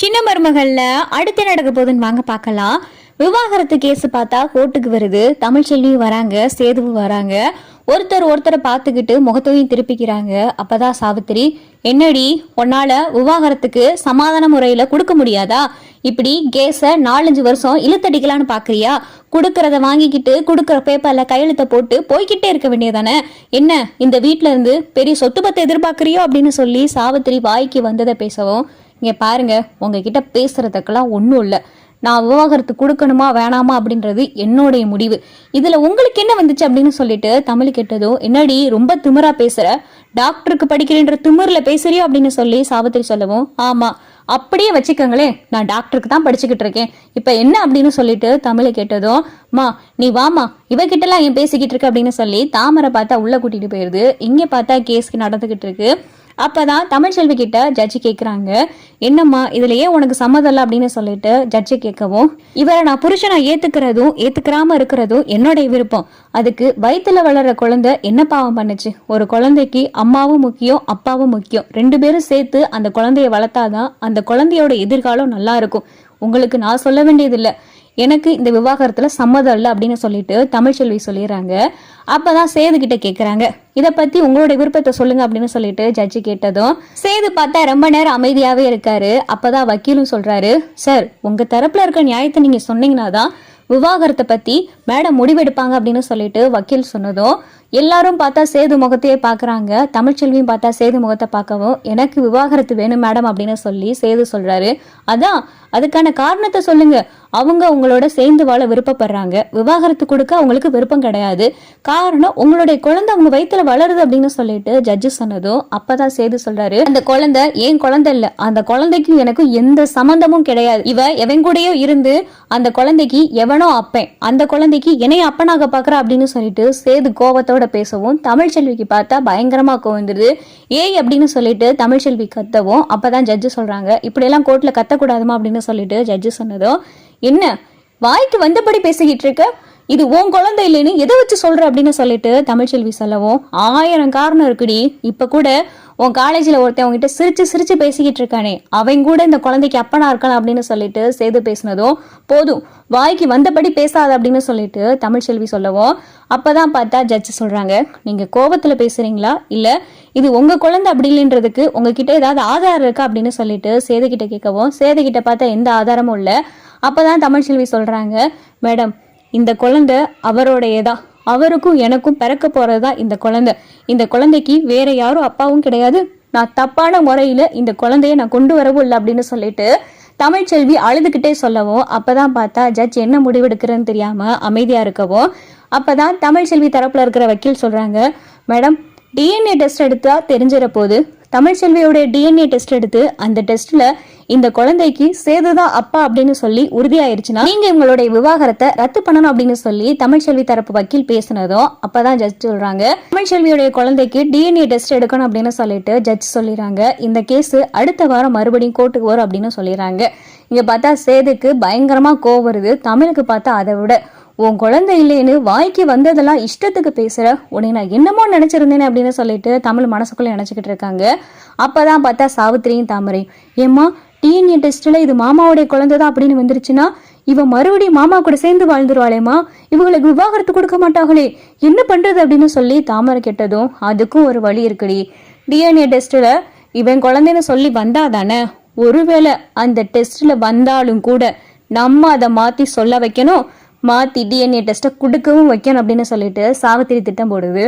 சின்ன மருமகள்ல அடுத்து நடக்க போகுதுன்னு வாங்க பார்க்கலாம். விவாகரத்து கேஸ் பார்த்தா கோர்ட்டுக்கு வருது. தமிழ்ச்செல்வியும் வராங்க, சேதுவும் வராங்க. ஒருத்தரை பார்த்துக்கிட்டு முகத்தையும் திருப்பிக்கிறாங்க. அப்பதான் சாவித்திரி, என்னடி உன்னால விவாகரத்துக்கு சமாதான முறையில கொடுக்க முடியாதா? இப்படி கேஸ 4-5 வருஷம் இழுத்தடிக்கலான்னு பாக்குறியா? கொடுக்கறத வாங்கிக்கிட்டு கொடுக்கற பேப்பர்ல கையெழுத்த போட்டு போய்கிட்டே இருக்க வேண்டியதானே? என்ன இந்த வீட்டுல இருந்து பெரிய சொத்து பத்தை எதிர்பார்க்கறியோ அப்படின்னு சொல்லி சாவித்திரி வாய்க்கு வந்ததை பேசவும், இங்க பாருங்க, உங்ககிட்ட பேசுறதுக்கெல்லாம் ஒன்றும் இல்லை. நான் விவாகரத்து கொடுக்கணுமா வேணாமா அப்படின்றது என்னுடைய முடிவு. இதுல உங்களுக்கு என்ன வந்துச்சு அப்படின்னு சொல்லிட்டு தமிழ் கேட்டதும், என்னடி ரொம்ப திமிரா பேசுற, டாக்டருக்கு படிக்கிறேன்ற திமிர்ல பேசுறியோ அப்படின்னு சொல்லி சாவித்திரி சொல்லவும், ஆமா அப்படியே வச்சுக்கோங்களேன், நான் டாக்டருக்கு தான் படிச்சுக்கிட்டு இருக்கேன், இப்ப என்ன அப்படின்னு சொல்லிட்டு தமிழை கேட்டதும், மா நீ வாமா, இவகிட்டலாம் ஏன் பேசிக்கிட்டு இருக்க அப்படின்னு சொல்லி தாமரை பார்த்தா உள்ள கூட்டிட்டு போயிருது. இங்க பார்த்தா கேஸ்க்கு நடந்துகிட்டு இருக்கு. அப்பதான் தமிழ்ச்செல்வி கிட்ட ஜட்ஜி கேட்குறாங்க, என்னம்மா இதுலயே உனக்கு சம்மதம் இல்லை அப்படின்னு சொல்லிட்டு ஜட்ஜி கேட்கவும், இவரை நான் புருஷனை ஏத்துக்கிறதும் ஏத்துக்கிறாம இருக்கிறதும் என்னுடைய விருப்பம். அதுக்கு வயிற்றுல வளர்ற குழந்தை என்ன பாவம் பண்ணுச்சு? ஒரு குழந்தைக்கு அம்மாவும் முக்கியம், அப்பாவும் முக்கியம். 2 பேரும் சேர்த்து அந்த குழந்தைய வளர்த்தாதான் அந்த குழந்தையோட எதிர்காலம் நல்லா இருக்கும். உங்களுக்கு நான் சொல்ல வேண்டியதில்லை, எனக்கு இந்த விவாகரத்துல சம்மதம் இல்லை அப்படின்னு சொல்லிட்டு தமிழ்ச்செல்வி சொல்லிடுறாங்க. அப்பதான் சேது கிட்ட கேக்குறாங்க, இதை பத்தி உங்களுடைய விருப்பத்தை சொல்லுங்க அப்படின்னு சொல்லிட்டு ஜட்ஜி கேட்டதும், சேது பார்த்தா ரொம்ப நேரம் அமைதியாவே இருக்காரு. அப்பதான் வக்கீலும் சொல்றாரு, சார் உங்க தரப்புல இருக்க நியாயத்தை நீங்க சொன்னீங்கன்னா தான் விவாகரத்தை பத்தி மேடம் முடிவெடுப்பாங்க அப்படின்னு சொல்லிட்டு வக்கீல் சொன்னதும், எல்லாரும் பார்த்தா சேது முகத்தையே பாக்குறாங்க. தமிழ்ச்செல்வியும் பார்த்தா சேது முகத்தை பார்க்கவும், எனக்கு விவாகரத்து வேணும் மேடம் அப்படின்னு சொல்லி சேது சொல்றாரு. அதான் அதுக்கான காரணத்தை சொல்லுங்க. அவங்க உங்களோட சேர்ந்து வாழ விருப்பப்படுறாங்க, விவாகரத்து கொடுக்க அவங்களுக்கு விருப்பம் கிடையாது. காரணம் உங்களுடைய குழந்தை அவங்க வயிற்றுல வளருது அப்படின்னு சொல்லிட்டு ஜட்ஜு சொன்னதும், அப்பதான் சேது சொல்றாரு, அந்த குழந்தை ஏன் குழந்தை இல்ல, அந்த குழந்தைக்கும் எனக்கும் எந்த சம்பந்தமும் கிடையாது. இவ எவன் கூடயோ இருந்து அந்த குழந்தைக்கு எவனோ அப்பேன், அந்த குழந்தைக்கு என்னைய அப்பனாக பாக்குறா அப்படின்னு சொல்லிட்டு சேது கோபத்தோட பேசவும், தமிழ்ச்செல்விக்கு பார்த்தா பயங்கரமா கோவந்துருது. ஏய் அப்படின்னு சொல்லிட்டு தமிழ்ச்செல்வி கத்தவும், அப்பதான் ஜட்ஜு சொல்றாங்க, இப்படி எல்லாம் கோர்ட்ல கத்தக்கூடாதுமா அப்படின்னு சொல்லிட்டு ஜட்ஜு சொன்னதும், என்ன வாய்க்கு வந்தபடி பேசிக்கிட்டு இருக்க, இது உன் குழந்தை இல்லைன்னு எதை வச்சு சொல்ற அப்படின்னு சொல்லிட்டு தமிழ்ச்செல்வி சொல்லவும், 1000 காரணம் இருக்குடி. இப்ப கூட உன் காலேஜில் ஒருத்தன் உங்ககிட்ட சிரிச்சு பேசிக்கிட்டு இருக்கானே, அவங்க கூட இந்த குழந்தைக்கு அப்பனா இருக்கலாம் அப்படின்னு சொல்லிட்டு சேது பேசினதும், போதும் வாய்க்கு வந்தபடி பேசாத அப்படின்னு சொல்லிட்டு தமிழ்ச்செல்வி சொல்லவும், அப்பதான் பார்த்தா ஜட்ஜ் சொல்றாங்க, நீங்க கோபத்துல பேசுறீங்களா இல்ல இது உங்க குழந்தை அப்படி இல்லைன்றதுக்கு உங்ககிட்ட ஏதாவது ஆதாரம் இருக்கா அப்படின்னு சொல்லிட்டு சேது கிட்ட கேட்கவும், சேது கிட்ட பார்த்தா எந்த ஆதாரமும் இல்லை. அப்பதான் தமிழ்ச்செல்வி சொல்றாங்க, மேடம் இந்த குழந்தை அவரோடையதான், அவருக்கும் எனக்கும் பிறக்க போறதா இந்த குழந்தை. இந்த குழந்தைக்கு வேற யாரும் அப்பாவும் கிடையாது. நான் தப்பான முறையில இந்த குழந்தைய நான் கொண்டு வரவும் இல்லை அப்படின்னு சொல்லிட்டு தமிழ்ச்செல்வி அழுதுகிட்டே சொல்லவும், அப்பதான் பார்த்தா ஜட்ஜ் என்ன முடிவெடுக்கிறன்னு தெரியாம அமைதியா இருக்கவும், அப்பதான் தமிழ்ச்செல்வி தரப்புல இருக்கிற வக்கீல் சொல்றாங்க, மேடம் டிஎன்ஏ டெஸ்ட் எடுத்தா தெரிஞ்சிட போது, தமிழ்ச்செல்வியோட டிஎன்ஏ டெஸ்ட் எடுத்து அந்த டெஸ்ட்ல இந்த குழந்தைக்கு சேதுதான் அப்பா அப்படின்னு சொல்லி உறுதியாயிருச்சுன்னா நீங்க உங்களுடைய விவாகரத்தை ரத்து பண்ணணும் அப்படின்னு சொல்லி தமிழ்ச்செல்வி தரப்பு வக்கீல் பேசினதும், அப்பதான் ஜட்ஜ் சொல்றாங்க, தமிழ்ச்செல்வியோடைய குழந்தைக்கு டிஎன்ஏ டெஸ்ட் எடுக்கணும் அப்படின்னு சொல்லிட்டு ஜட்ஜ் சொல்லிடுறாங்க. இந்த கேஸ் அடுத்த வாரம் மறுபடியும் கோர்ட்டுக்கு வரும் அப்படின்னு சொல்லிடுறாங்க. இங்க பார்த்தா சேதுக்கு பயங்கரமா கோவம் வருது. தமிழுக்கு பார்த்தா அதை விட, உன் குழந்தை இல்லைன்னு வாய்க்கு வந்ததெல்லாம் இஷ்டத்துக்கு பேசுற, உன்னை நான் என்னமோ நினைச்சிருந்தேன் அப்படின்னு சொல்லிட்டு தமிழ் மனசுக்குள்ள நினைச்சுக்கிட்டு இருக்காங்க. அப்பதான் பார்த்தா சாவித்திரியும் தாமரை, ஏம்மா டிஎன்ஏ டெஸ்ட்ல இது மாமாவுடைய குழந்தை தான் அப்படின்னு வந்துருச்சுன்னா இவ மறுபடியும் மாமா கூட சேர்ந்து வாழ்ந்துருவாளேமா, இவங்களுக்கு விவாகரத்து கொடுக்க மாட்டாங்களே, என்ன பண்றது அப்படின்னு சொல்லி தாமரை கேட்டதும், அதுக்கும் ஒரு வழி இருக்குடி, டிஎன்ஏ டெஸ்ட்ல இவன் குழந்தைன்னு சொல்லி வந்தாதானே, ஒருவேளை அந்த டெஸ்ட்ல வந்தாலும் கூட நம்ம அதை மாத்தி சொல்ல வைக்கணும், மாத்தி டிஎன்ஏ டெஸ்ட்டை கொடுக்கவும் வைக்கணும் அப்படின்னு சொல்லிட்டு சாவித்திரி திட்டம் போடுது.